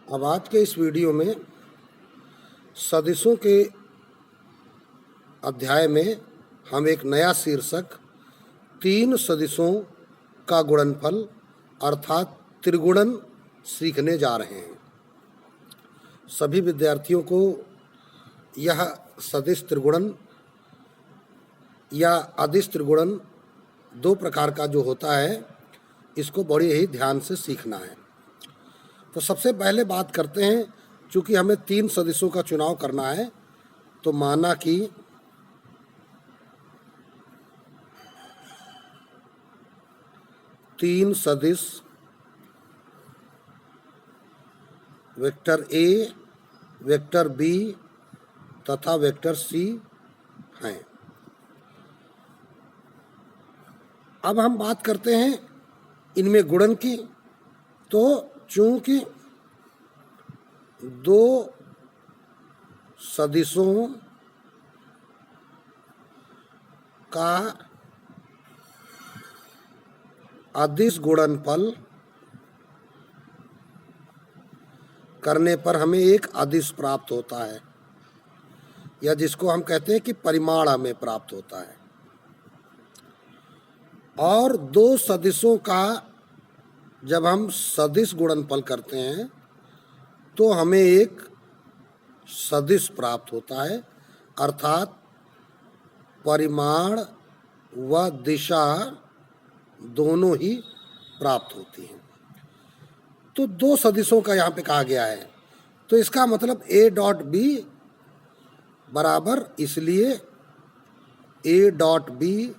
अब आज के इस वीडियो में सदिशों के अध्याय में हम एक नया शीर्षक 3 सदिशों का गुणनफल अर्थात त्रिगुणन सीखने जा रहे हैं। सभी विद्यार्थियों को यह सदिश त्रिगुणन या अदिश त्रिगुणन 2 प्रकार का जो होता है, इसको बड़े ही ध्यान से सीखना है। तो सबसे पहले बात करते हैं, चूंकि हमें 3 सदिशों का चुनाव करना है, तो माना कि तीन सदिश वेक्टर ए, वेक्टर बी तथा वेक्टर सी हैं। अब हम बात करते हैं इनमें गुणन की। तो चूंकि 2 सदिशों का अदिश गुणनफल करने पर हमें एक अदिश प्राप्त होता है, या जिसको हम कहते हैं कि परिमाण हमें प्राप्त होता है। और 2 सदिशों का जब हम सदिश गुणनफल करते हैं तो हमें एक सदिश प्राप्त होता है, अर्थात परिमाण व दिशा दोनों ही प्राप्त होती हैं। तो 2 सदिशों का यहाँ पे कहा गया है, तो इसका मतलब A डॉट B बराबर, इसलिए A डॉट B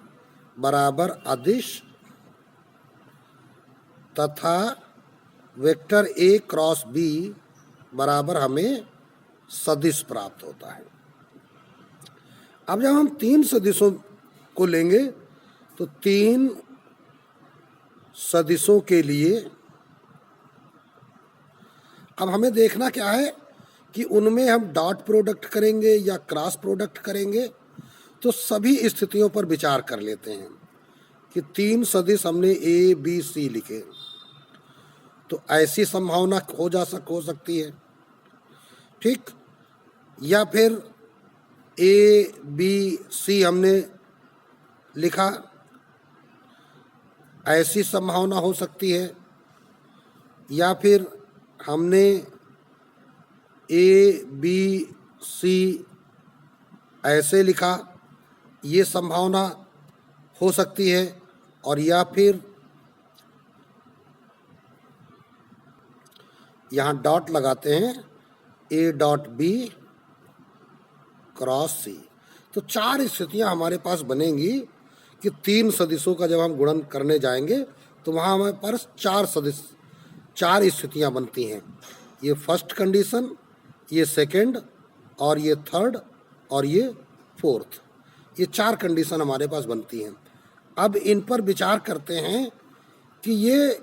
बराबर अदिश तथा वेक्टर A क्रॉस B बराबर हमें सदिश प्राप्त होता है। अब जब हम 3 सदिशों को लेंगे तो 3 सदिशों के लिए अब हमें देखना क्या है कि उनमें हम डॉट प्रोडक्ट करेंगे या क्रॉस प्रोडक्ट करेंगे। तो सभी स्थितियों पर विचार कर लेते हैं कि 3 सदिश हमने A B C लिखे, तो ऐसी संभावना हो सकती है, ठीक। या फिर A B C हमने लिखा, ऐसी संभावना हो सकती है। या फिर हमने A B C ऐसे लिखा, ये संभावना हो सकती है। और या फिर यहाँ डॉट लगाते हैं A dot B cross C। तो 4 स्थितियाँ हमारे पास बनेंगी कि 3 सदिशों का जब हम गुणन करने जाएंगे तो वहाँ हमारे पास 4 स्थितियाँ बनती हैं। ये फर्स्ट कंडीशन, ये सेकंड, और ये थर्ड, और ये फोर्थ। ये 4 कंडीशन हमारे पास बनती हैं। अब इन पर विचार करते हैं कि ये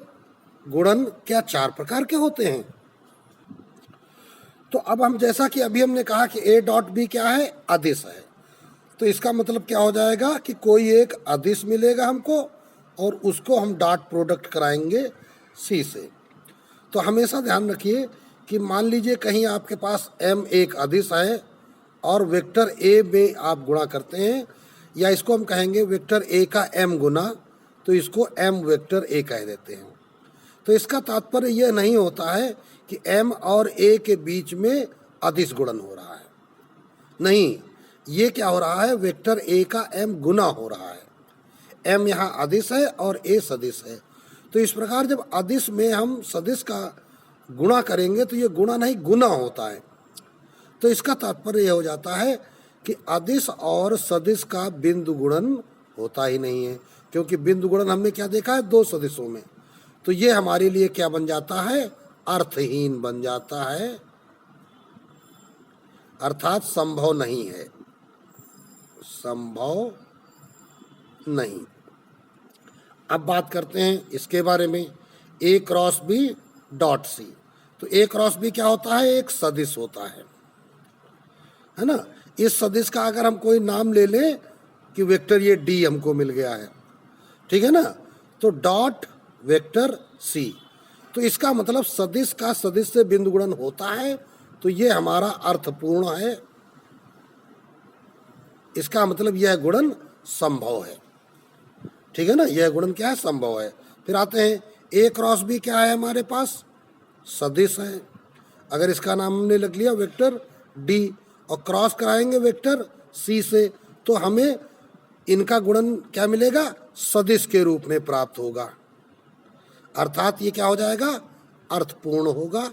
गुणन क्या 4 प्रकार के होते हैं। तो अब हम, जैसा कि अभी हमने कहा कि A डॉट B क्या है, अदिश है, तो इसका मतलब क्या हो जाएगा कि कोई एक अदिश मिलेगा हमको और उसको हम डॉट प्रोडक्ट कराएंगे C से। तो हमेशा ध्यान रखिए कि मान लीजिए कहीं आपके पास M एक अदिश है और वेक्टर A में आप गुणा करते हैं, या इसको हम कहेंगे वेक्टर A का M गुना, तो इसको M वेक्टर A कह देते हैं। तो इसका तात्पर्य यह नहीं होता है कि M और A के बीच में अदिश गुणन हो रहा है, नहीं, ये क्या हो रहा है, वेक्टर A का M गुना हो रहा है। M यहाँ अदिश है और A सदिश है। तो इस प्रकार जब अदिश में हम सदिश का गुणा करेंगे तो ये गुणा नहीं, गुना होता है। तो इसका तात्पर्य यह हो जाता है कि अदिश और सदिश का बिंदु गुणन होता ही नहीं है, क्योंकि बिंदु गुणन हमने क्या देखा है 2 सदिशों में। तो ये हमारे लिए क्या बन जाता है, अर्थहीन बन जाता है, अर्थात संभव नहीं है, संभव नहीं। अब बात करते हैं इसके बारे में, A cross B dot C। तो A क्रॉस B क्या होता है, एक सदिश होता है ना। इस सदिश का अगर हम कोई नाम ले लें कि वेक्टर ये D हमको मिल गया है, ठीक है ना, तो डॉट वेक्टर C। तो इसका मतलब सदिश का सदिश से बिंदु गुणन होता है, तो ये हमारा अर्थपूर्ण है। इसका मतलब यह गुणन संभव है। ठीक है ना, यह गुणन क्या है, संभव है। फिर आते हैं ए क्रॉस बी क्या है हमारे पास, सदिश है। अगर इसका नाम हमने लग लिया वेक्टर डी और क्रॉस कराएंगे वेक्टर सी से, तो हमें इनका गुणन क्या मिलेगा, सदिश के रूप में प्राप्त होगा। अर्थात ये क्या हो जाएगा, अर्थपूर्ण होगा।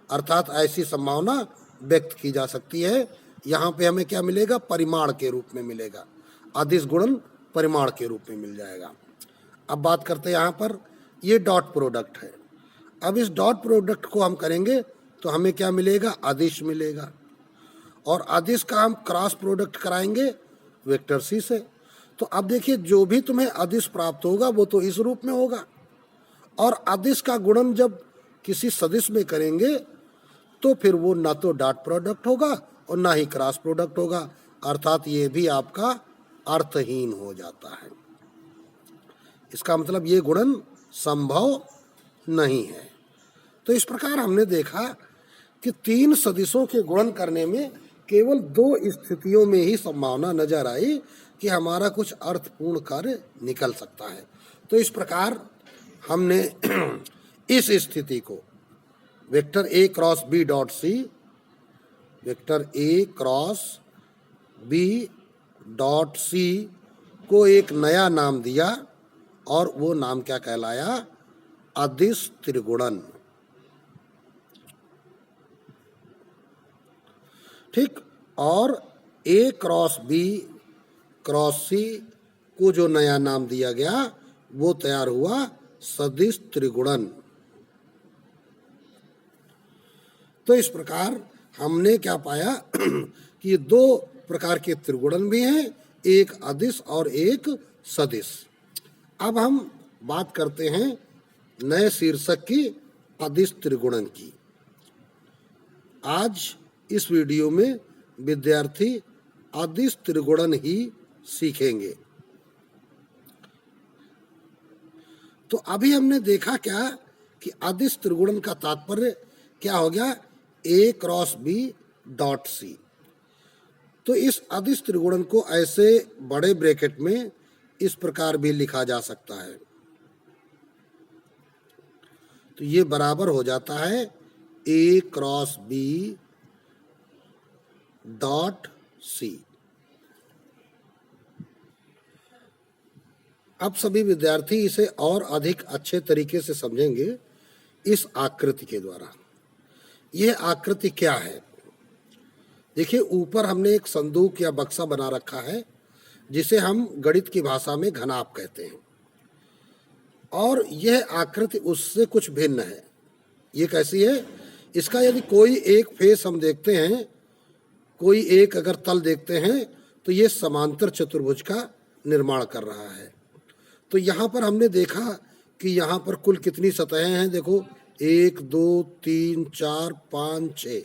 अर्थात ऐसी संभावना व्यक्त की जा सकती है। यहाँ पे हमें क्या मिलेगा, परिमाण के रूप में मिलेगा। अदिश गुणन परिमाण के रूप में मिल जाएगा। अब बात करते हैं यहाँ पर, ये डॉट प्रोडक्ट है। अब इस डॉट प्रोडक्ट को हम करेंगे तो हमें क्या मिलेगा, अदिश मिलेगा। और अदिश का हम क्रॉस प्रोडक्ट कराएंगे वेक्टर सी से। तो अब देखिए, जो भी तुम्हें अदिश प्राप्त होगा वो तो इस रूप में होगा, और अदिश का गुणन जब किसी सदिश में करेंगे तो फिर वो ना तो डॉट प्रोडक्ट होगा और ना ही क्रॉस प्रोडक्ट होगा। अर्थात ये भी आपका अर्थहीन हो जाता है। इसका मतलब ये गुणन संभव नहीं है। तो इस प्रकार हमने देखा कि तीन सदिशों के गुणन करने में केवल दो स्थितियों में ही संभावना नजर आई कि हमारा कुछ अर्थपूर्ण कार्य निकल सकता है। तो इस प्रकार हमने इस स्थिति को vector A cross B dot C, vector A cross B dot C को एक नया नाम दिया, और वो नाम क्या कहलाया, अदिश त्रिगुणन। ठीक, और ए क्रॉस बी क्रॉस सी को जो नया नाम दिया गया वो तैयार हुआ सदिश त्रिगुणन। तो इस प्रकार हमने क्या पाया कि ये दो प्रकार के त्रिगुणन भी हैं, एक अदिश और एक सदिश। अब हम बात करते हैं नए शीर्षक की, अदिश त्रिगुणन की। आज इस वीडियो में विद्यार्थी अदिश त्रिगुणन ही सीखेंगे। तो अभी हमने देखा क्या कि अदिश त्रिगुणन का तात्पर्य क्या हो गया, ए क्रॉस बी डॉट सी। तो इस अदिश त्रिगुणन को ऐसे बड़े ब्रैकेट में इस प्रकार भी लिखा जा सकता है। तो ये बराबर हो जाता है ए क्रॉस बी डॉट सी। अब सभी विद्यार्थी इसे और अधिक अच्छे तरीके से समझेंगे इस आकृति के द्वारा। यह आकृति क्या है, देखिए ऊपर हमने एक संदूक या बक्सा बना रखा है जिसे हम गणित की भाषा में घनाभ कहते हैं, और यह आकृति उससे कुछ भिन्न है। ये कैसी है, इसका यदि कोई एक फेस हम देखते हैं, कोई एक अगर तल देखते हैं, तो ये समांतर चतुर्भुज का निर्माण कर रहा है। तो यहाँ पर हमने देखा कि यहाँ पर कुल कितनी सतहें हैं, देखो 1 2 3 4 5 6,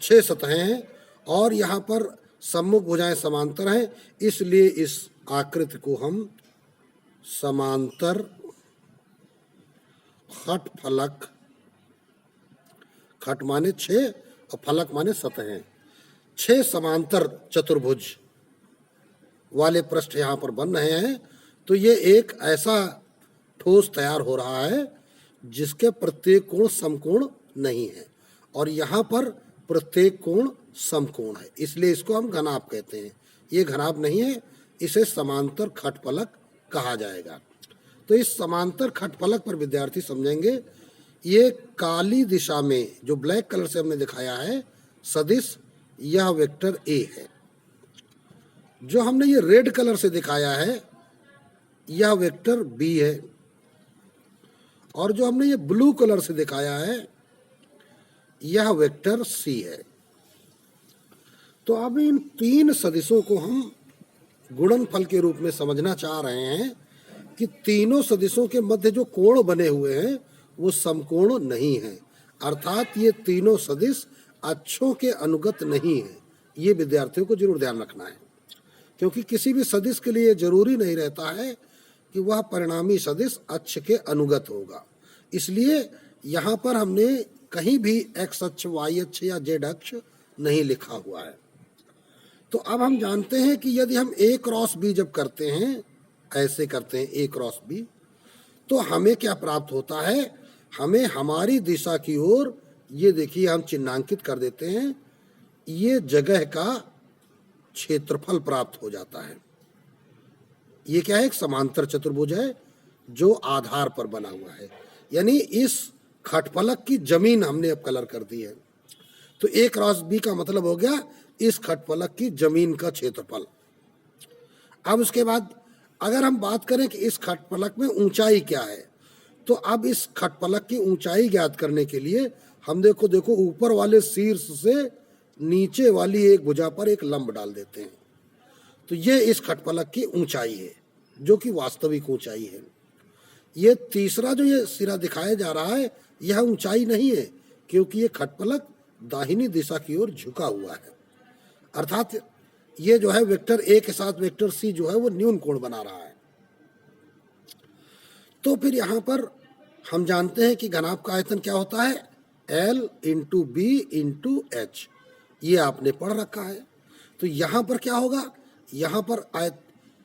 6 सतहें हैं, और यहाँ पर सम्मुख भुजाएं समांतर हैं, इसलिए इस आकृति को हम समांतर खट फलक, खट माने 6 और फलक माने सतहें, 6 समांतर चतुर्भुज वाले पृष्ठ यहाँ पर बन रहे हैं। तो ये एक ऐसा ठोस तैयार हो रहा है जिसके प्रत्येक कोण समकोण नहीं है, और यहाँ पर प्रत्येक कोण समकोण है, इसलिए इसको हम घनाभ कहते हैं। ये घनाभ नहीं है, इसे समांतर खटफलक कहा जाएगा। तो इस समांतर खटफलक पर विद्यार्थी समझेंगे, ये काली दिशा में जो ब्लैक कलर से हमने दिखाया है सदिश, यह वेक्टर ए है। जो हमने ये रेड कलर से दिखाया है यह वेक्टर बी है, और जो हमने ये ब्लू कलर से दिखाया है यह वेक्टर सी है। तो अब इन तीन सदिशों को हम गुणनफल के रूप में समझना चाह रहे हैं कि तीनों सदिशों के मध्य जो कोण बने हुए हैं वो समकोण नहीं है, अर्थात ये तीनों सदिश अक्षों के अनुगत नहीं है। ये विद्यार्थियों को जरूर ध्यान रखना है, क्योंकि किसी भी सदिश के लिए जरूरी नहीं रहता है कि वह परिणामी सदिश अक्ष के अनुगत होगा। इसलिए यहाँ पर हमने कहीं भी एक्स अक्ष, वाई अक्ष या जेड अक्ष नहीं लिखा हुआ है। तो अब हम जानते हैं कि यदि हम ए क्रॉस बी जब करते हैं, ऐसे करते हैं ए क्रॉस बी, तो हमें क्या प्राप्त होता है, हमें हमारी दिशा की ओर, ये देखिए हम चिन्हांकित कर देते हैं, ये जगह का क्षेत्रफल प्राप्त हो जाता है। ये क्या है, एक समांतर चतुर्भुज है जो आधार पर बना हुआ है, यानी इस खटफलक की जमीन हमने अब कलर कर दी है। तो ए क्रॉस बी का मतलब हो गया इस खटफलक की जमीन का क्षेत्रफल। अब उसके बाद अगर हम बात करें कि इस खटफलक में ऊंचाई क्या है, तो अब इस खटफलक की ऊंचाई ज्ञात करने के लिए हम देखो ऊपर वाले शीर्ष से नीचे वाली एक भुजा पर एक लंब डाल देते हैं। तो ये इस खटफलक की ऊंचाई है, जो कि वास्तविक ऊंचाई है। ये तीसरा जो ये सिरा दिखाया जा रहा है, यह ऊंचाई नहीं है, क्योंकि ये खटफलक दाहिनी दिशा की ओर झुका हुआ है। अर्थात ये जो है वेक्टर ए के साथ वेक्टर सी जो है वो न्यून कोण बना रहा है। तो फिर यहाँ पर हम जानते हैं कि घनाभ का आयतन क्या होता है, L into B into H, ये आपने पढ़ रखा है। तो यहाँ पर क्या होगा, यहाँ पर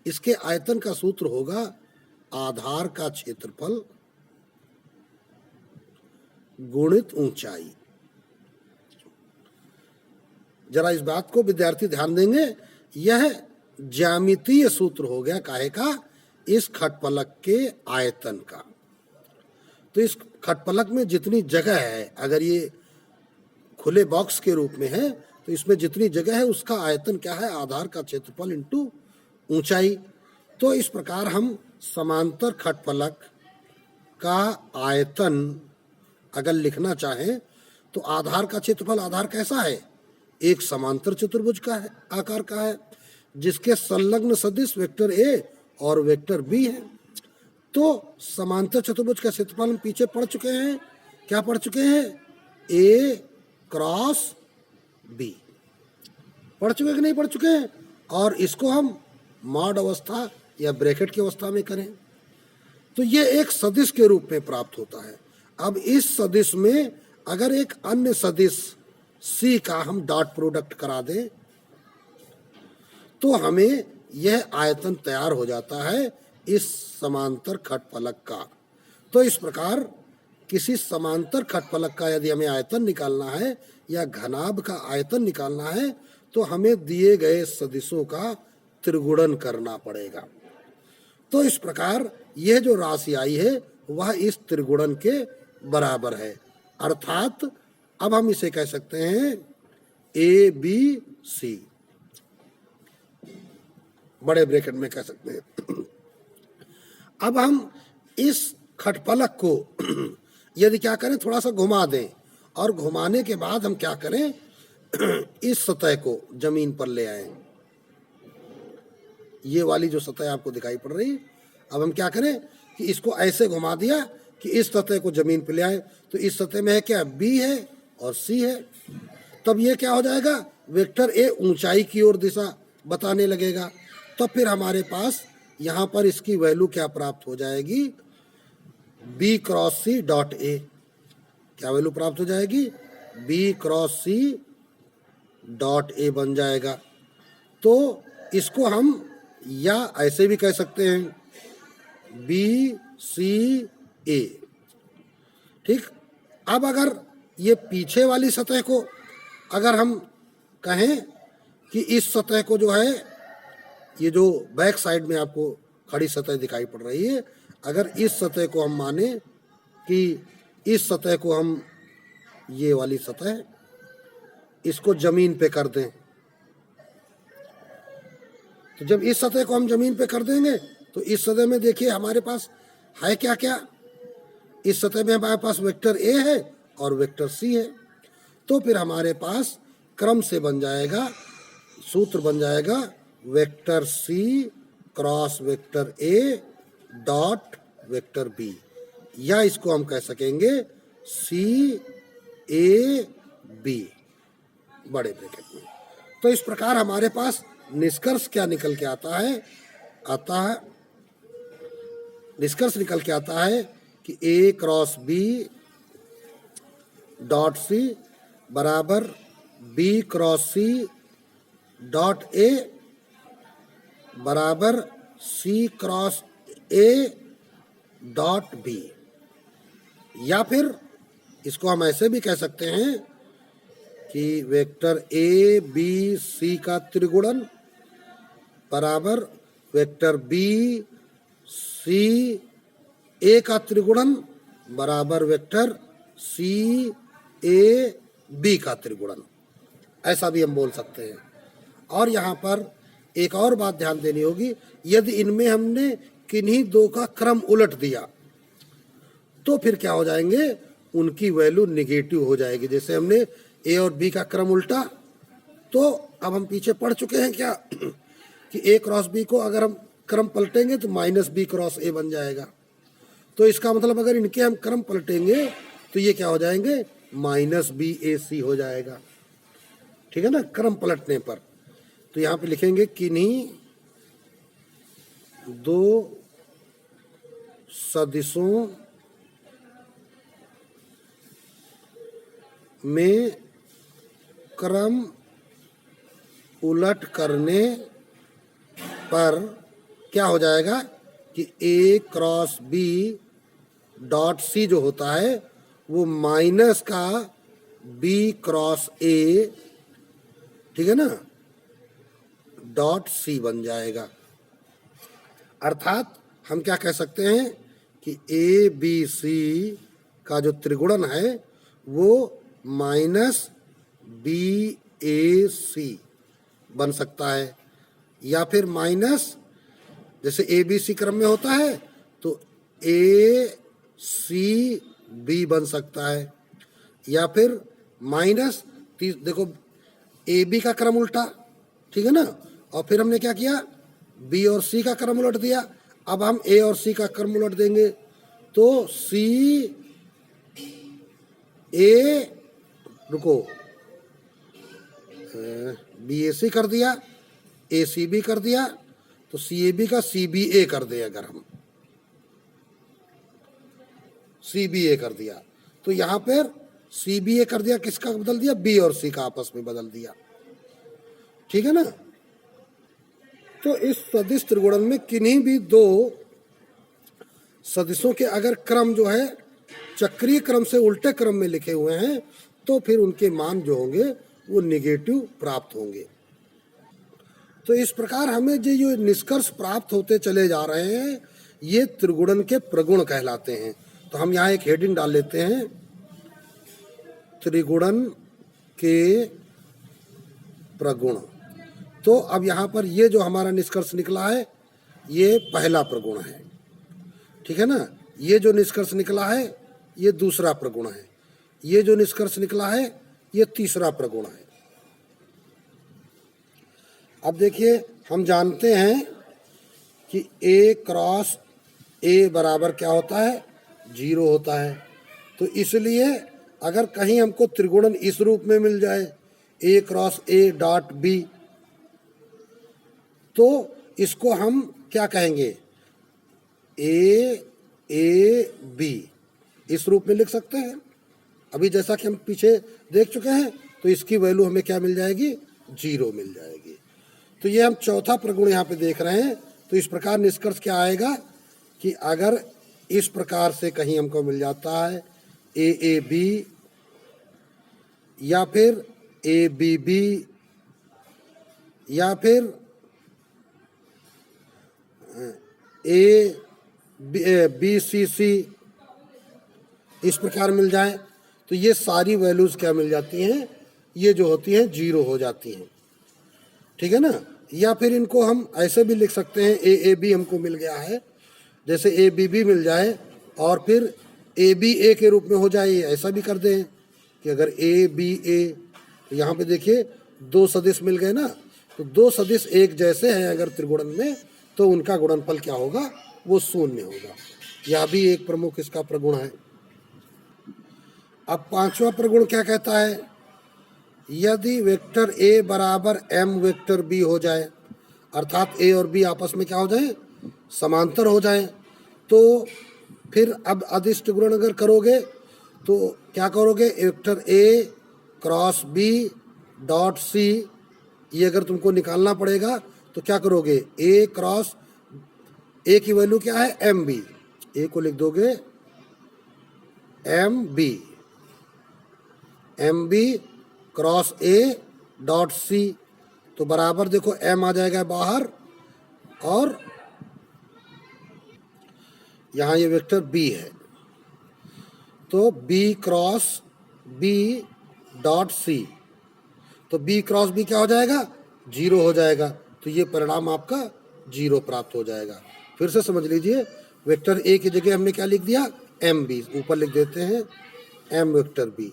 इसके आयतन का सूत्र होगा आधार का क्षेत्रफल गुणित ऊंचाई। जरा इस बात को विद्यार्थी ध्यान देंगे, यह ज्यामितीय सूत्र हो गया काहे का, इस खटफलक के आयतन का। तो इस खटफलक में जितनी जगह है, अगर ये खुले बॉक्स के रूप में है, तो इसमें जितनी जगह है उसका आयतन क्या है, आधार का क्षेत्रफल इंटू ऊंचाई। तो इस प्रकार हम समांतर खटफलक का आयतन अगर लिखना चाहें, तो आधार का क्षेत्रफल, आधार कैसा है, एक समांतर चतुर्भुज का है, आकार का है, जिसके संलग्न सदिश वेक्टर ए और वेक्टर बी है। तो समांतर चतुर्भुज का क्षेत्रफल हम पीछे पढ़ चुके हैं, क्या पढ़ चुके हैं, ए क्रॉस बी पढ़ चुके कि नहीं पढ़ चुके हैं। और इसको हम मॉड अवस्था या ब्रैकेट की अवस्था में करें तो ये एक सदिश के रूप में प्राप्त होता है। अब इस सदिश में अगर एक अन्य सदिश सी का हम डॉट प्रोडक्ट करा दें, तो हमें यह आयतन तैयार हो जाता है इस समांतर खटफलक का। तो इस प्रकार किसी समांतर खटफलक का यदि हमें आयतन निकालना है या घनाभ का आयतन निकालना है, तो हमें दिए गए सदिशों का त्रिगुणन करना पड़ेगा। तो इस प्रकार यह जो राशि आई है वह इस त्रिगुणन के बराबर है। अर्थात अब हम इसे कह सकते हैं ए बी सी, बड़े ब्रैकेट में कह सकते हैं। अब हम इस खटफलक को यदि क्या करें, थोड़ा सा घुमा दें, और घुमाने के बाद हम क्या करें, इस सतह को जमीन पर ले आए, ये वाली जो सतह आपको दिखाई पड़ रही है। अब हम क्या करें कि इसको ऐसे घुमा दिया कि इस सतह को जमीन पर ले आए। तो इस सतह में है क्या, बी है और सी है। तब ये क्या हो जाएगा, वेक्टर ए ऊंचाई की ओर दिशा बताने लगेगा। तो फिर हमारे पास यहाँ पर इसकी वैल्यू क्या प्राप्त हो जाएगी, B cross C dot A, क्या वैल्यू प्राप्त हो जाएगी, B cross C dot A बन जाएगा। तो इसको हम या ऐसे भी कह सकते हैं, बी सी ए, ठीक। अब अगर ये पीछे वाली सतह को अगर हम कहें कि इस सतह को जो है, ये जो बैक साइड में आपको खड़ी सतह दिखाई पड़ रही है, अगर इस सतह को हम माने कि इस सतह को हम, ये वाली सतह, इसको जमीन पे कर दें, तो जब इस सतह को हम जमीन पे कर देंगे तो इस सतह में देखिए हमारे पास है क्या क्या, इस सतह में हमारे पास वेक्टर ए है और वेक्टर सी है। तो फिर हमारे पास क्रम से बन जाएगा, सूत्र बन जाएगा vector C cross vector A dot vector B, या इसको हम कह सकेंगे सी ए बी, बड़े ब्रैकेट में। तो इस प्रकार हमारे पास निष्कर्ष क्या निकल के आता है, निष्कर्ष निकल के आता है कि A cross B dot C बराबर B cross C dot A बराबर C cross A dot B. या फिर इसको हम ऐसे भी कह सकते हैं कि वेक्टर ए बी सी का त्रिगुणन बराबर वेक्टर बी सी ए का त्रिगुणन बराबर वेक्टर सी ए बी का त्रिगुणन, ऐसा भी हम बोल सकते हैं। और यहाँ पर एक और बात ध्यान देनी होगी, यदि इनमें हमने किन्हीं दो का क्रम उलट दिया तो फिर क्या हो जाएंगे, उनकी वैल्यू निगेटिव हो जाएगी। जैसे हमने ए और बी का क्रम उल्टा, तो अब हम पीछे पढ़ चुके हैं क्या कि ए क्रॉस बी को अगर हम क्रम पलटेंगे तो माइनस बी क्रॉस ए बन जाएगा। तो इसका मतलब अगर इनके हम क्रम पलटेंगे तो ये क्या हो जाएंगे, माइनस बी ए सी हो जाएगा। ठीक है ना, क्रम पलटने पर। तो यहाँ पे लिखेंगे किन्हीं दो सदिशों में क्रम उलट करने पर क्या हो जाएगा कि ए क्रॉस बी डॉट सी जो होता है वो माइनस का बी क्रॉस ए, ठीक है ना, डॉट सी बन जाएगा। अर्थात हम क्या कह सकते हैं कि ए बी सी का जो त्रिगुणन है वो माइनस बी ए सी बन सकता है, या फिर माइनस, जैसे ए बी सी क्रम में होता है तो ए सी बी बन सकता है, या फिर माइनस, देखो ए बी का क्रम उल्टा, ठीक है ना, और फिर हमने क्या किया, बी और सी का क्रम उलट दिया। अब हम ए और सी का क्रम उलट देंगे तो सी ए, रुको, बी ए सी कर दिया, ए सी बी कर दिया, तो सी ए बी का सी बी ए कर दे। अगर हम सी बी ए कर दिया तो यहां पर सी बी ए कर दिया, किसका बदल दिया, बी और सी का आपस में बदल दिया। ठीक है ना। तो इस सदिश त्रिगुणन में किन्हीं भी दो सदिशों के अगर क्रम जो है चक्रीय क्रम से उल्टे क्रम में लिखे हुए हैं तो फिर उनके मान जो होंगे वो निगेटिव प्राप्त होंगे। तो इस प्रकार हमें जो निष्कर्ष प्राप्त होते चले जा रहे हैं ये त्रिगुणन के प्रगुण कहलाते हैं। तो हम यहाँ एक हेडिंग डाल लेते हैं, त्रिगुणन के प्रगुण। तो अब यहाँ पर ये जो हमारा निष्कर्ष निकला है ये पहला प्रगुण है, ठीक है ना। ये जो निष्कर्ष निकला है ये दूसरा प्रगुण है, ये जो निष्कर्ष निकला है ये तीसरा प्रगुण है। अब देखिए हम जानते हैं कि ए क्रॉस ए बराबर क्या होता है, 0 होता है। तो इसलिए अगर कहीं हमको त्रिगुणन इस रूप में मिल जाए ए क्रॉस ए डॉट बी, तो इसको हम क्या कहेंगे, ए बी इस रूप में लिख सकते हैं। अभी जैसा कि हम पीछे देख चुके हैं तो इसकी वैल्यू हमें क्या मिल जाएगी, 0 मिल जाएगी। तो ये हम चौथा प्रगुण यहाँ पे देख रहे हैं। तो इस प्रकार निष्कर्ष क्या आएगा कि अगर इस प्रकार से कहीं हमको मिल जाता है ए बी या फिर ए बी बी या फिर ए बी सी सी इस प्रकार मिल जाए तो ये सारी वैल्यूज क्या मिल जाती हैं, ये जो होती हैं 0 हो जाती हैं। ठीक है ना। या फिर इनको हम ऐसे भी लिख सकते हैं, ए बी हमको मिल गया है, जैसे ए बी बी मिल जाए और फिर ए बी ए के रूप में हो जाए, ऐसा भी कर दें कि अगर ए बी ए, तो यहाँ पे देखिए 2 सदिश मिल गए ना, तो 2 सदिश एक जैसे हैं अगर त्रिगुणन में तो उनका गुणनफल क्या होगा, वो 0 होगा। यह भी एक प्रमुख इसका प्रगुण है। अब पांचवा प्रगुण क्या कहता है, यदि वेक्टर ए बराबर एम वेक्टर बी हो जाए, अर्थात ए और बी आपस में क्या हो जाए, समांतर हो जाए, तो फिर अब अदिश त्रिगुणन अगर करोगे तो क्या करोगे, vector A cross B dot C, ये अगर तुमको निकालना पड़ेगा तो क्या करोगे, ए क्रॉस, ए की वैल्यू क्या है एम बी, ए को लिख दोगे M B cross A dot C, तो बराबर देखो एम आ जाएगा बाहर और यहाँ ये वेक्टर बी है, तो B cross B dot C, तो बी क्रॉस बी क्या हो जाएगा, 0 हो जाएगा, तो ये परिणाम आपका 0 प्राप्त हो जाएगा। फिर से समझ लीजिए, वेक्टर ए की जगह हमने क्या लिख दिया, एम बी, ऊपर लिख देते हैं M vector B,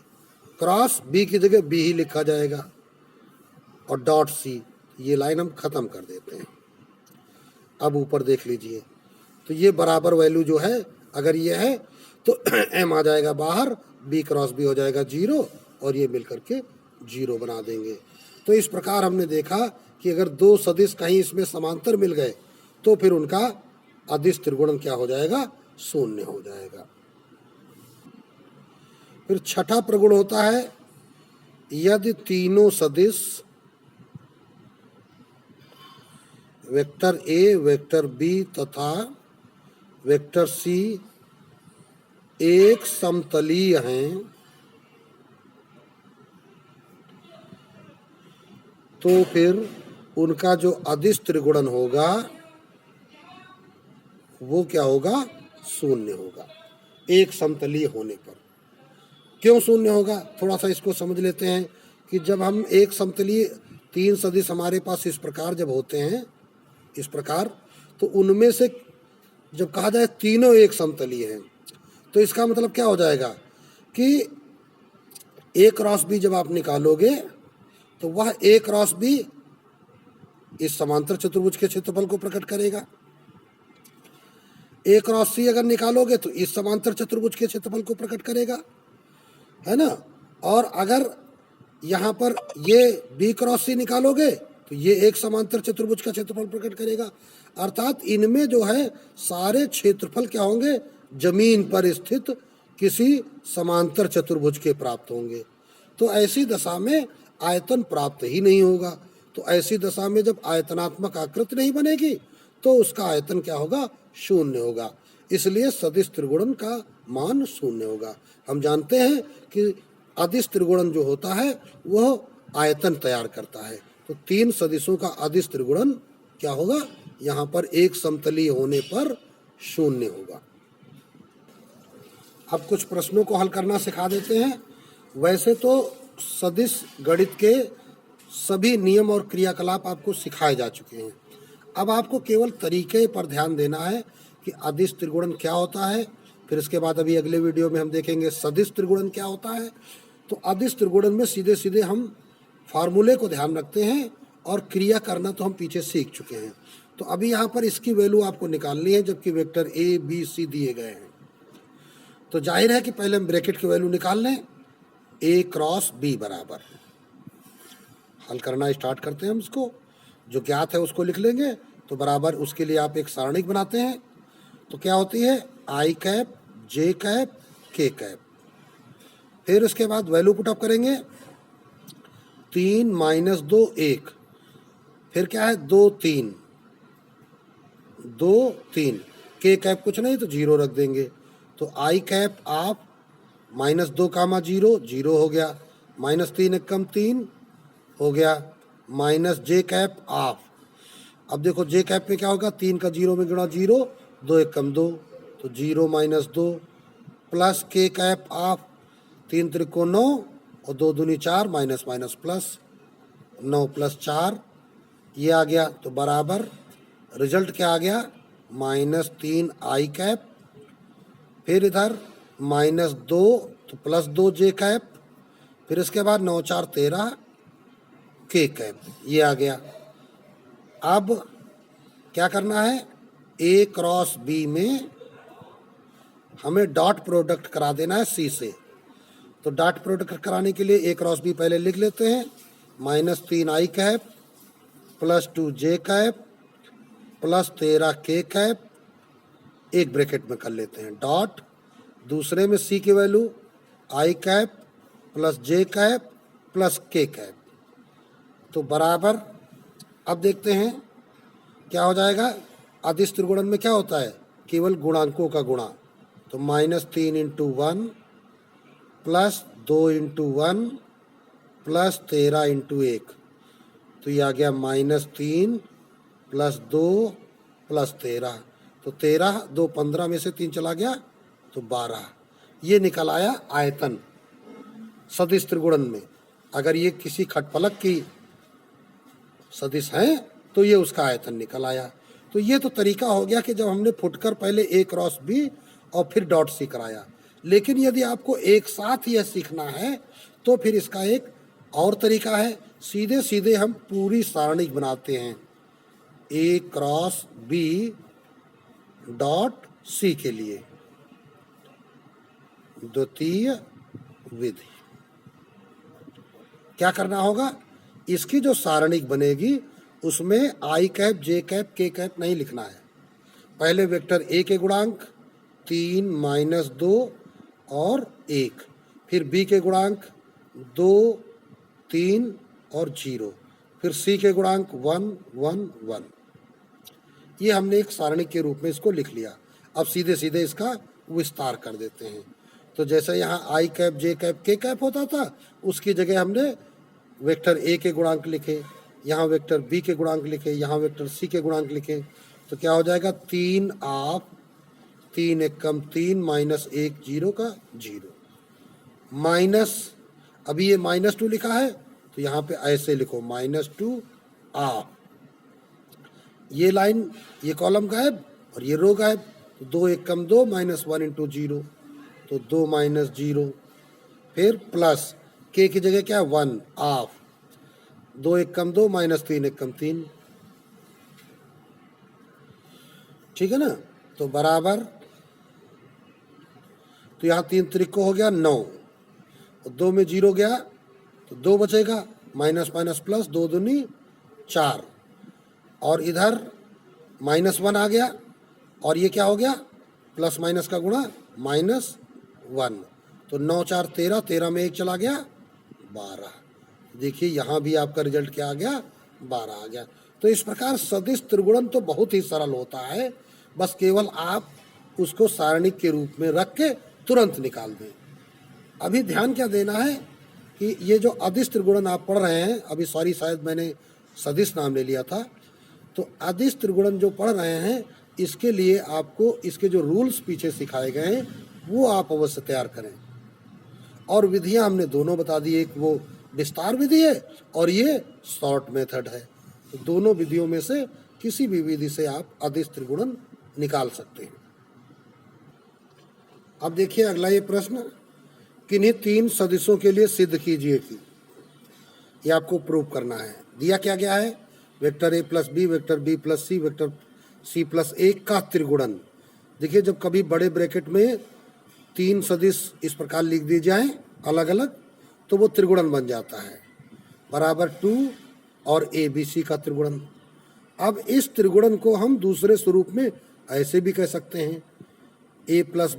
cross B की जगह बी ही लिखा जाएगा और डॉट सी, ये लाइन हम खत्म कर देते हैं। अब ऊपर देख लीजिए, तो ये बराबर वैल्यू जो है अगर ये है तो एम आ जाएगा बाहर, बी क्रॉस बी हो जाएगा 0 और ये मिलकर के 0 बना देंगे। तो इस प्रकार हमने देखा कि अगर दो सदिश कहीं इसमें समांतर मिल गए तो फिर उनका अदिश त्रिगुणन क्या हो जाएगा, शून्य हो जाएगा। फिर छठा प्रगुण होता है, यदि तीनों सदिश वेक्टर ए वेक्टर बी तथा वेक्टर सी एक समतलीय हैं तो फिर उनका जो अदिश त्रिगुणन होगा वो क्या होगा, शून्य होगा, एक समतलीय होने पर। क्यों शून्य होगा, थोड़ा सा इसको समझ लेते हैं कि जब हम एक समतलीय तीन सदिश हमारे पास इस प्रकार जब होते हैं इस प्रकार, तो उनमें से जब कहा जाए तीनों एक समतलीय हैं तो इसका मतलब क्या हो जाएगा कि ए क्रॉस बी जब आप निकालोगे तो वह ए क्रॉस बी इस समांतर चतुर्भुज के क्षेत्रफल को प्रकट करेगा, ए क्रॉस सी अगर निकालोगे तो इस समांतर चतुर्भुज के क्षेत्रफल को प्रकट करेगा, है ना। और अगर यहाँ पर ये बी क्रॉस सी निकालोगे तो ये एक समांतर चतुर्भुज का क्षेत्रफल प्रकट करेगा। अर्थात इनमें जो है सारे क्षेत्रफल क्या होंगे, जमीन पर स्थित किसी समांतर चतुर्भुज के प्राप्त होंगे। तो ऐसी दशा में आयतन प्राप्त ही नहीं होगा। तो ऐसी दशा में जब आयतनात्मक आकृति नहीं बनेगी तो उसका आयतन क्या होगा, शून्य होगा। इसलिए सदिश त्रिगुणन का मान शून्य होगा। हम जानते हैं कि अदिश त्रिगुणन जो होता है वह आयतन तैयार करता है। तो तीन सदिशों का अदिश त्रिगुणन क्या होगा, यहाँ पर एक समतलीय होने पर शून्य होगा। अब कुछ प्रश्नों को हल करना सिखा देते हैं। वैसे तो सदिश गणित के सभी नियम और क्रियाकलाप आपको सिखाए जा चुके हैं। अब आपको केवल तरीके पर ध्यान देना है कि अदिश त्रिगुणन क्या होता है। फिर इसके बाद अभी अगले वीडियो में हम देखेंगे सदिश त्रिगुणन क्या होता है। तो अदिश त्रिगुणन में सीधे सीधे हम फार्मूले को ध्यान रखते हैं और क्रिया करना तो हम पीछे सीख चुके हैं। तो अभी यहाँ पर इसकी वैल्यू आपको निकालनी है, जबकि वेक्टर ए बी सी दिए गए हैं। तो जाहिर है कि पहले हम ब्रैकेट की वैल्यू निकाल लें, ए क्रॉस बी बराबर, हल करना स्टार्ट करते हैं हम इसको। जो ज्ञात है उसको लिख लेंगे। तो बराबर उसके लिए आप एक सारणिक बनाते हैं। तो क्या होती है, आई कैप जे कैप के कैप। फिर उसके बाद वैल्यू पुटअप करेंगे, 3 - 2 1, फिर क्या है 2 3 2 3, के कैप कुछ नहीं तो 0 रख देंगे। तो आई कैप आप -2 कामा 0 0 हो गया, -3 एकम 3 हो गया, माइनस जे कैप ऑफ। अब देखो जे कैप में क्या होगा, 3 का 0 में गुणा 0, 2 एकम 2, तो 0 - 2 प्लस के कैप ऑफ 3 त्रिको 9 और 2 दूनी 4 माइनस माइनस प्लस 9 + 4 ये आ गया। तो बराबर रिजल्ट क्या आ गया, -3 आई कैप, फिर इधर -2 तो +2 जे कैप, फिर इसके बाद 9 4 13 के कैप, ये आ गया। अब क्या करना है, ए क्रॉस बी में हमें डॉट प्रोडक्ट करा देना है सी से। तो डॉट प्रोडक्ट कराने के लिए ए क्रॉस बी पहले लिख लेते हैं, -3 आई कैप +2 जे कैप +13 के कैप एक ब्रैकेट में कर लेते हैं, डॉट, दूसरे में सी की वैल्यू आई कैप प्लस जे कैप प्लस के कैप, तो बराबर, अब देखते हैं क्या हो जाएगा। अदिश त्रिगुणन में क्या होता है, केवल गुणांकों का गुणा, तो -3 into 1 plus 2 into 1 plus 13 into 1, तो ये आ गया -3 प्लस 2 प्लस 13, तो 13 2 15 में से 3 चला गया तो 12, ये निकल आया आयतन सदिश त्रिगुणन में। अगर ये किसी खटफलक की सदिश हैं तो ये उसका आयतन निकल आया। तो ये तो तरीका हो गया कि जब हमने फुटकर पहले ए क्रॉस बी और फिर डॉट सी कराया, लेकिन यदि आपको एक साथ यह सीखना है तो फिर इसका एक और तरीका है, सीधे सीधे हम पूरी सारणी बनाते हैं ए क्रॉस बी डॉट सी के लिए, द्वितीय विधि। क्या करना होगा, इसकी जो सारणिक बनेगी उसमें आई कैप जे कैप के कैप नहीं लिखना है। पहले वेक्टर ए के गुणांक 3 - 2 और 1, फिर बी के गुणांक 2 3 और 0, फिर सी के गुणांक 1 1 1। ये हमने एक सारणी के रूप में इसको लिख लिया। अब सीधे सीधे इसका विस्तार कर देते हैं। तो जैसे यहाँ आई कैप जे कैप के कैप होता था, उसकी जगह हमने वेक्टर ए के गुणांक लिखे, यहाँ वेक्टर बी के गुणांक लिखे, यहाँ वेक्टर सी के गुणांक लिखे, तो क्या हो जाएगा 3 आप 3 एकम 3 -1 0 का 0 माइनस, अभी ये -2 लिखा है तो यहाँ पे ऐसे लिखो -2 आप, ये लाइन ये कॉलम गायब और ये रो गायब, तो 2 एकम 2 -1 इंटू 0, तो 2 -0, फिर प्लस के की जगह क्या 1 ऑफ, 2 एकम 2 -3 एकम 3, ठीक है ना। तो बराबर, तो यहाँ 3 त्रिको हो गया 9, और 2 में 0 गया तो 2 बचेगा, माइनस माइनस प्लस 2 दूनी 4, और इधर -1 आ गया, और ये क्या हो गया प्लस माइनस का गुणा -1, तो 9 4 13, 13 में 1 चला गया 12। देखिए यहाँ भी आपका रिजल्ट क्या आ गया 12 आ गया। तो इस प्रकार सदिश त्रिगुणन तो बहुत ही सरल होता है, बस केवल आप उसको सारणी के रूप में रख के तुरंत निकाल दें। अभी ध्यान क्या देना है कि ये जो अदिश त्रिगुणन आप पढ़ रहे हैं, अभी सॉरी शायद मैंने सदिश नाम ले लिया था, तो अदिश त्रिगुणन जो पढ़ रहे हैं इसके लिए आपको इसके जो रूल्स पीछे सिखाए गए हैं वो आप अवश्य तैयार करें। और विधियां हमने दोनों बता दी, एक वो विस्तार विधि है और ये शॉर्ट मेथड है। तो दोनों विधियों में से किसी भी विधि से आप अदिश त्रिगुणन निकाल सकते हैं। अब देखिए अगला ये प्रश्न, किन्हीं 3 सदिशों के लिए सिद्ध कीजिए कि, ये आपको प्रूव करना है। दिया क्या गया है, vector A plus B, vector B plus C, vector C plus A का त्रिगुणन। देखिए जब कभी बड़े ब्रैकेट में 3 सदिश इस प्रकार लिख दिए जाएं अलग अलग, तो वो त्रिगुणन बन जाता है, बराबर 2 और ए बी सी का त्रिगुणन। अब इस त्रिगुणन को हम दूसरे स्वरूप में ऐसे भी कह सकते हैं, ए प्लस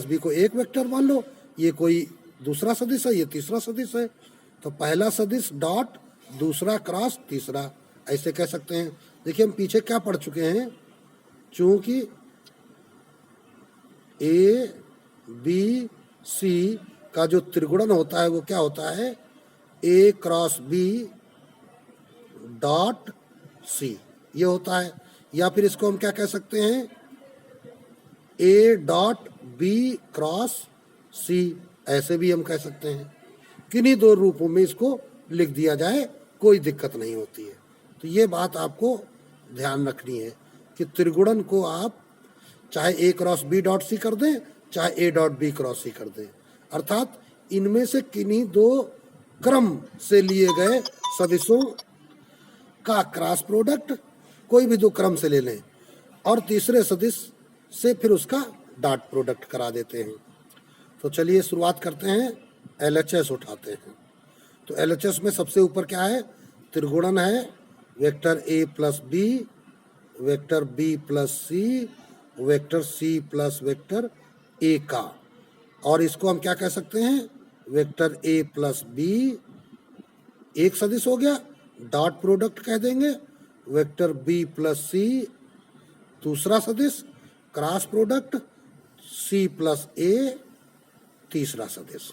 बी को एक वेक्टर मान लो, ये कोई दूसरा सदिश है, ये तीसरा सदिश है, तो पहला सदिश डॉट दूसरा क्रॉस तीसरा, ऐसे कह सकते हैं। देखिए हम पीछे क्या पढ़ चुके हैं, चूंकि ए बी सी का जो त्रिगुणन होता है वो क्या होता है, ए क्रॉस बी डॉट सी, ये होता है। या फिर इसको हम क्या कह सकते हैं, ए डॉट बी क्रॉस सी, ऐसे भी हम कह सकते हैं। किन्हीं 2 रूपों में इसको लिख दिया जाए कोई दिक्कत नहीं होती है। तो ये बात आपको ध्यान रखनी है कि त्रिगुणन को आप चाहे ए क्रॉस बी डॉट सी कर दें, चाहे ए डॉट बी क्रॉस सी कर दें, अर्थात इनमें से किन्हीं 2 क्रम से लिए गए सदिशों का क्रॉस प्रोडक्ट कोई भी 2 क्रम से ले लें और तीसरे सदिश से फिर उसका डॉट प्रोडक्ट करा देते हैं। तो चलिए शुरुआत करते हैं, एलएचएस उठाते हैं। तो एलएचएस में सबसे ऊपर क्या है, त्रिगुणन है, vector A plus B, vector B plus C vector C plus vector A का, और इसको हम क्या कह सकते हैं, वेक्टर ए प्लस बी एक सदिश हो गया, डॉट प्रोडक्ट कह देंगे, वेक्टर बी प्लस सी दूसरा सदिश, क्रॉस प्रोडक्ट सी प्लस ए तीसरा सदिश।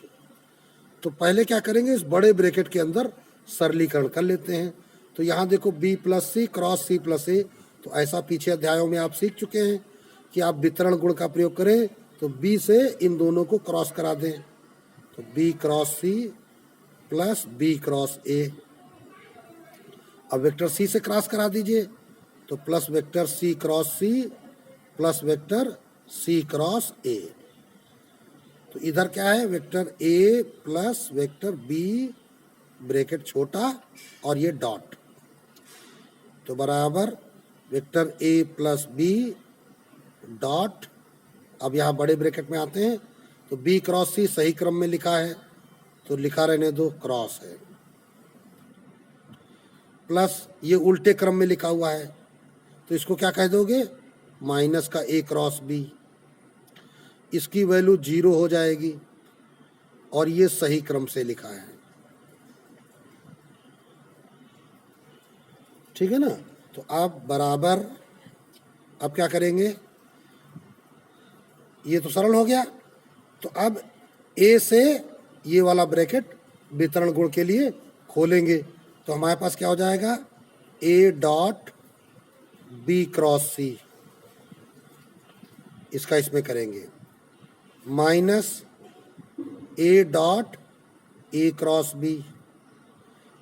तो पहले क्या करेंगे, इस बड़े ब्रैकेट के अंदर सरलीकरण कर लेते हैं। तो यहाँ देखो बी प्लस सी क्रॉस सी प्लस ए, तो ऐसा पीछे अध्यायों में आप सीख चुके हैं कि आप वितरण गुण का प्रयोग करें तो बी से इन दोनों को क्रॉस करा दें, तो B cross C plus B cross A. अब वेक्टर सी से क्रॉस करा दीजिए, तो plus vector C cross C plus vector C cross A. तो इधर क्या है, vector A plus vector B bracket छोटा और ये डॉट, तो बराबर vector A plus B dot. अब यहाँ बड़े ब्रैकेट में आते हैं, तो बी क्रॉस सी सही क्रम में लिखा है तो लिखा रहने दो, क्रॉस है, प्लस ये उल्टे क्रम में लिखा हुआ है तो इसको क्या कह दोगे, माइनस का ए क्रॉस बी। इसकी वैल्यू 0 हो जाएगी और ये सही क्रम से लिखा है, ठीक है ना। तो आप बराबर, अब क्या करेंगे, ये तो सरल हो गया। तो अब ए से ये वाला ब्रैकेट वितरण गुण के लिए खोलेंगे, तो हमारे पास क्या हो जाएगा, A dot B cross C, इसका इसमें करेंगे, minus A dot A cross B,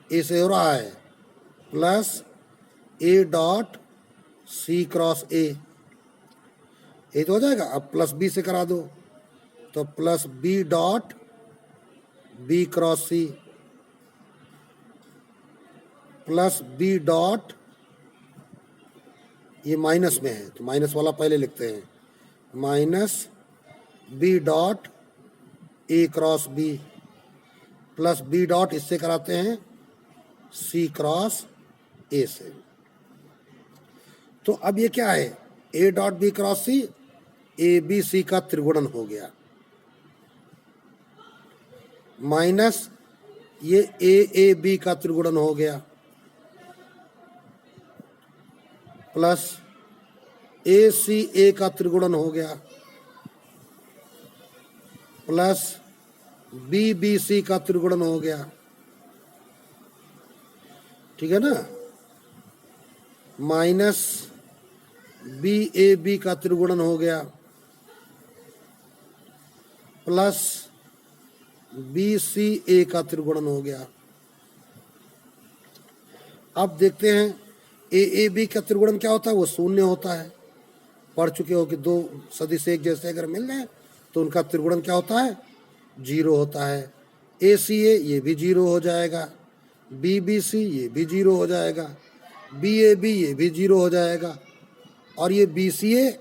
A से हो रहा है, plus A dot C cross A, ये तो हो जाएगा। अब प्लस बी से करा दो, तो plus B dot B cross C plus B dot, ये माइनस में है तो माइनस वाला पहले लिखते हैं, minus B dot A cross B plus B dot इससे कराते हैं सी क्रॉस ए से। तो अब ये क्या है, A dot B cross C A B C का त्रिगुणन हो गया, माइनस ये ए बी का त्रिगुणन हो गया, प्लस ए सी ए का त्रिगुणन हो गया, प्लस बी बी सी का त्रिगुणन हो गया, ठीक है ना, माइनस बी ए बी का त्रिगुणन हो गया, प्लस बी सी ए का त्रिगुणन हो गया। अब देखते हैं ए बी का त्रिगुणन क्या होता है, वो शून्य होता है। पढ़ चुके हो कि दो सदिश एक जैसे अगर मिल जाए तो उनका त्रिगुणन क्या होता है, 0 होता है। ए सी ए ये भी 0 हो जाएगा, बी बी सी ये भी 0 हो जाएगा, बी ए बी ये भी 0 हो जाएगा, और ये बी सी ए,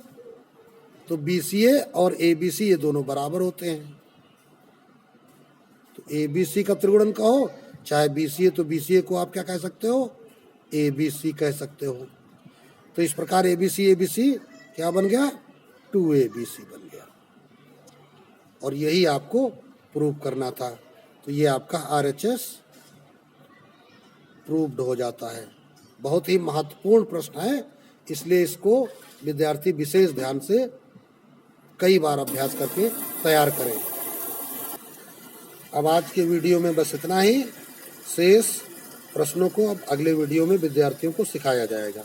तो बी सी ए और ए बी सी ये दोनों बराबर होते हैं। तो ए बी सी का त्रिगुणन कहो चाहे बी सी ए, तो बी सी ए को आप क्या कह सकते हो, ए बी सी कह सकते हो। तो इस प्रकार ए बी सी क्या बन गया, 2ABC बन गया, और यही आपको प्रूव करना था। तो ये आपका RHS प्रूव्ड हो जाता है। बहुत ही महत्वपूर्ण प्रश्न है, इसलिए इसको विद्यार्थी विशेष ध्यान से कई बार अभ्यास करके तैयार करें। अब आज के वीडियो में बस इतना ही, शेष प्रश्नों को अब अगले वीडियो में विद्यार्थियों को सिखाया जाएगा।